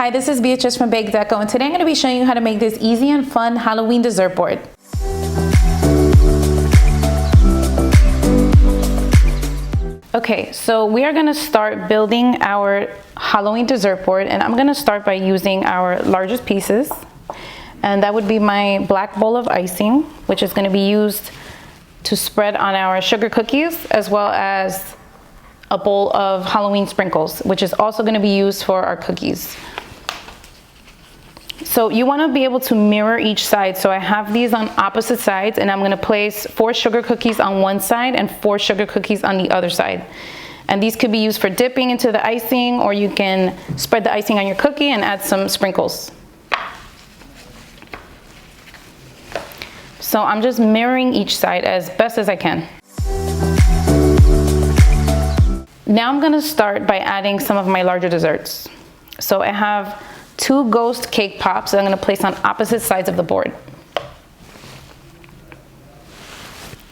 Hi, this is Beatrice from Bake Deco, and today I'm going to be showing you how to make this easy and fun Halloween dessert board. Okay, so we are going to start building our Halloween dessert board, and I'm going to start by using our largest pieces, and that would be my black bowl of icing, which is going to be used to spread on our sugar cookies, as well as a bowl of Halloween sprinkles, which is also going to be used for our cookies. So you want to be able to mirror each side. So I have these on opposite sides, and I'm going to place 4 sugar cookies on one side and 4 sugar cookies on the other side. And these could be used for dipping into the icing, or you can spread the icing on your cookie and add some sprinkles. So I'm just mirroring each side as best as I can. Now I'm going to start by adding some of my larger desserts. So I have 2 ghost cake pops that I'm going to place on opposite sides of the board.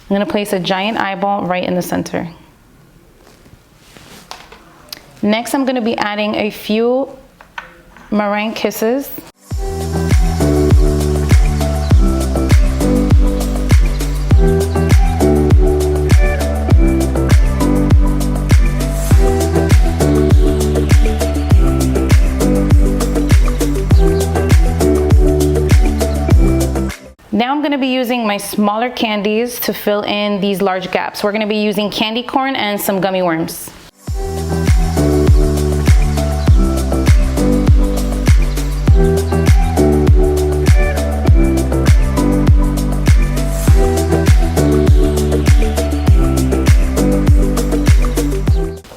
I'm going to place a giant eyeball right in the center. Next, I'm going to be adding a few meringue kisses. Now I'm going to be using my smaller candies to fill in these large gaps. We're going to be using candy corn and some gummy worms.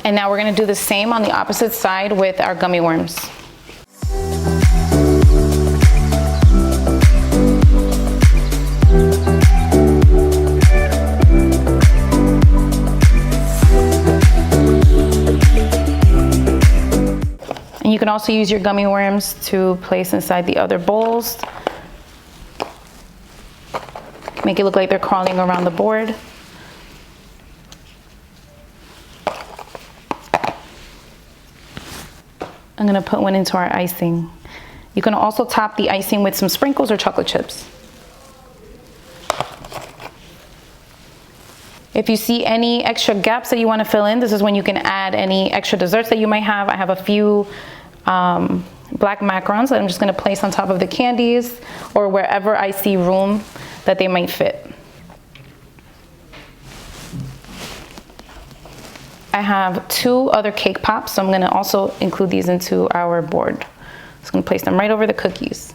And now we're going to do the same on the opposite side with our gummy worms. And you can also use your gummy worms to place inside the other bowls. Make it look like they're crawling around the board. I'm going to put one into our icing. You can also top the icing with some sprinkles or chocolate chips. If you see any extra gaps that you want to fill in, this is when you can add any extra desserts that you might have. I have a few black macarons that I'm just going to place on top of the candies, or wherever I see room that they might fit. I have 2 other cake pops, so I'm going to also include these into our board. Just going to place them right over the cookies.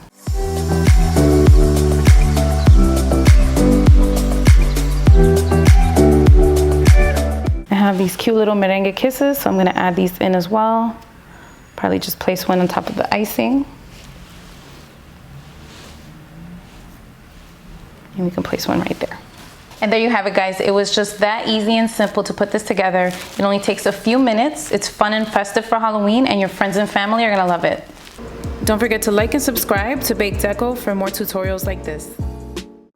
I have these cute little merengue kisses, so I'm going to add these in as well. Probably just place one on top of the icing. And we can place one right there. And there you have it, guys. It was just that easy and simple to put this together. It only takes a few minutes. It's fun and festive for Halloween, and your friends and family are gonna love it. Don't forget to like and subscribe to Bake Deco for more tutorials like this.